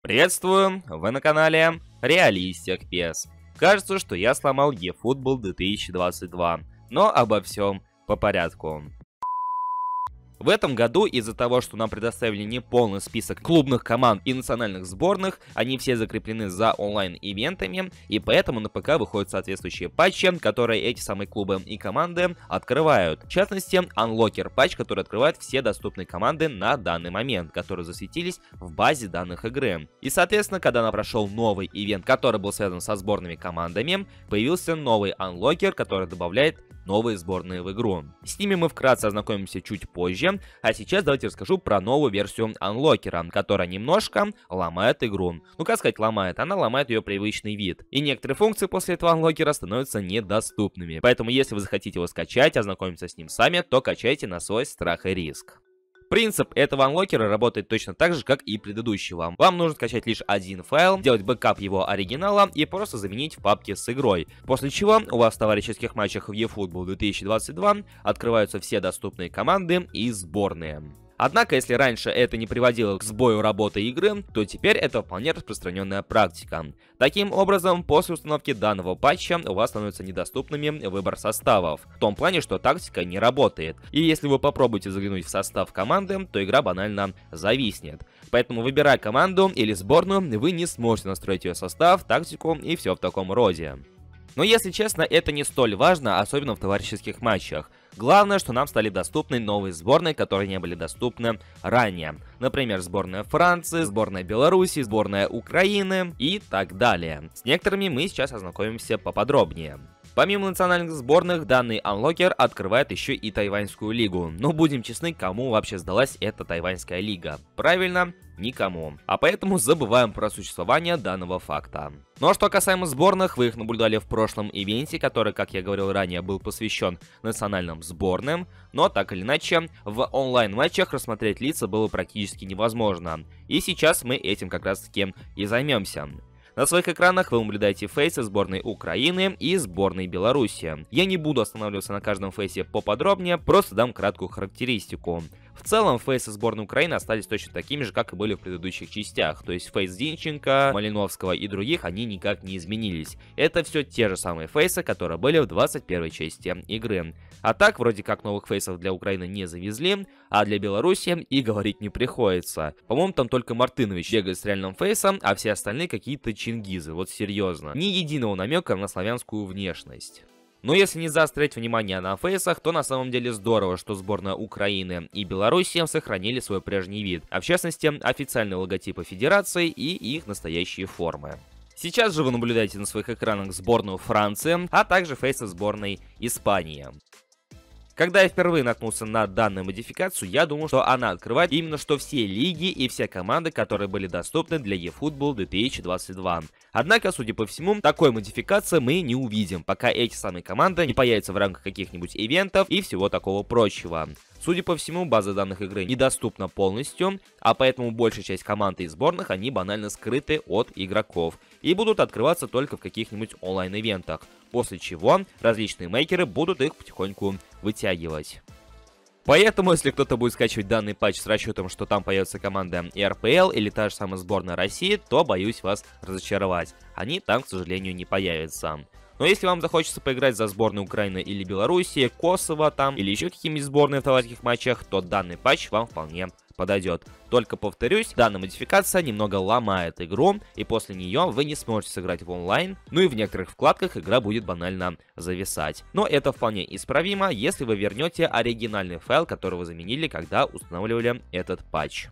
Приветствую, вы на канале Реалистик PES. Кажется, что я сломал eFootball 2022, но обо всем по порядку. В этом году из-за того, что нам предоставили неполный список клубных команд и национальных сборных, они все закреплены за онлайн-ивентами, и поэтому на ПК выходят соответствующие патчи, которые эти самые клубы и команды открывают. В частности, Unlocker патч, который открывает все доступные команды на данный момент, которые засветились в базе данных игры. И соответственно, когда прошел новый ивент, который был связан со сборными командами, появился новый Unlocker, который добавляет новые сборные в игру. С ними мы вкратце ознакомимся чуть позже, а сейчас давайте расскажу про новую версию Unlocker, которая немножко ломает игру. Ну как сказать ломает, она ломает ее привычный вид. И некоторые функции после этого Unlocker становятся недоступными. Поэтому если вы захотите его скачать, ознакомиться с ним сами, то качайте на свой страх и риск. Принцип этого анлокера работает точно так же, как и предыдущего. Вам нужно скачать лишь один файл, сделать бэкап его оригинала и просто заменить в папке с игрой. После чего у вас в товарищеских матчах в eFootball 2022 открываются все доступные команды и сборные. Однако, если раньше это не приводило к сбою работы игры, то теперь это вполне распространенная практика. Таким образом, после установки данного патча у вас становится недоступными выбор составов. В том плане, что тактика не работает. И если вы попробуете заглянуть в состав команды, то игра банально зависнет. Поэтому, выбирая команду или сборную, вы не сможете настроить ее состав, тактику и все в таком роде. Но если честно, это не столь важно, особенно в товарищеских матчах. Главное, что нам стали доступны новые сборные, которые не были доступны ранее. Например, сборная Франции, сборная Беларуси, сборная Украины и так далее. С некоторыми мы сейчас ознакомимся поподробнее. Помимо национальных сборных, данный Unlocker открывает еще и Тайваньскую лигу. Но будем честны, кому вообще сдалась эта Тайваньская лига? Правильно, никому. А поэтому забываем про существование данного факта. Ну а что касаемо сборных, вы их наблюдали в прошлом ивенте, который, как я говорил ранее, был посвящен национальным сборным. Но так или иначе, в онлайн-матчах рассмотреть лица было практически невозможно. И сейчас мы этим как раз таки и займемся. На своих экранах вы наблюдаете фейсы сборной Украины и сборной Беларуси. Я не буду останавливаться на каждом фейсе поподробнее, просто дам краткую характеристику. В целом, фейсы сборной Украины остались точно такими же, как и были в предыдущих частях. То есть фейс Зинченко, Малиновского и других, они никак не изменились. Это все те же самые фейсы, которые были в 21 части игры. А так, вроде как новых фейсов для Украины не завезли, а для Беларуси и говорить не приходится. По-моему, там только Мартынович бегает с реальным фейсом, а все остальные какие-то чингизы, вот серьезно. Ни единого намека на славянскую внешность. Но если не заострять внимание на фейсах, то на самом деле здорово, что сборная Украины и Беларуси сохранили свой прежний вид, а в частности официальные логотипы федерации и их настоящие формы. Сейчас же вы наблюдаете на своих экранах сборную Франции, а также фейсы сборной Испании. Когда я впервые наткнулся на данную модификацию, я думал, что она открывает именно что все лиги и все команды, которые были доступны для eFootball 2022. Однако, судя по всему, такой модификации мы не увидим, пока эти самые команды не появятся в рамках каких-нибудь ивентов и всего такого прочего. Судя по всему, база данных игры недоступна полностью, а поэтому большая часть команд и сборных, они банально скрыты от игроков и будут открываться только в каких-нибудь онлайн-ивентах, после чего различные мейкеры будут их потихоньку вытягивать. Поэтому, если кто-то будет скачивать данный патч с расчетом, что там появится команда и РПЛ или та же самая сборная России, то боюсь вас разочаровать. Они там, к сожалению, не появятся. Но если вам захочется поиграть за сборную Украины или Беларуси, Косово там, или еще какие-нибудь сборные в товарищеских матчах, то данный патч вам вполне подойдет. Только повторюсь, данная модификация немного ломает игру, и после нее вы не сможете сыграть в онлайн, ну и в некоторых вкладках игра будет банально зависать. Но это вполне исправимо, если вы вернете оригинальный файл, который вы заменили, когда устанавливали этот патч.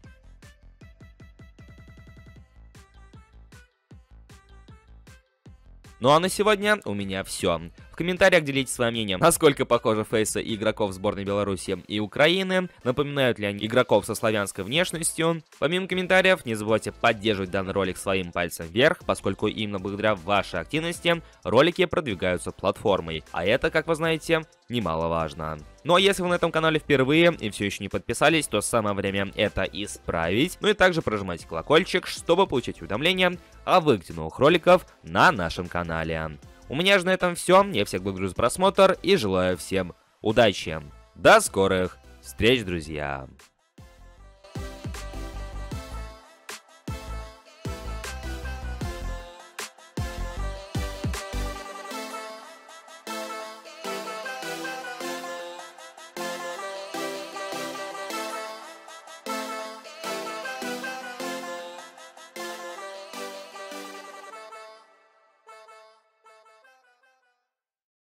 Ну а на сегодня у меня все. В комментариях делитесь своим мнением, насколько похожи фейсы игроков сборной Беларуси и Украины, напоминают ли они игроков со славянской внешностью. Помимо комментариев, не забывайте поддерживать данный ролик своим пальцем вверх, поскольку именно благодаря вашей активности ролики продвигаются платформой, а это, как вы знаете, немаловажно. Ну а если вы на этом канале впервые и все еще не подписались, то самое время это исправить. Ну и также прожимайте колокольчик, чтобы получить уведомления о выходе новых роликов на нашем канале. У меня же на этом все. Я всех благодарю за просмотр и желаю всем удачи. До скорых встреч, друзья!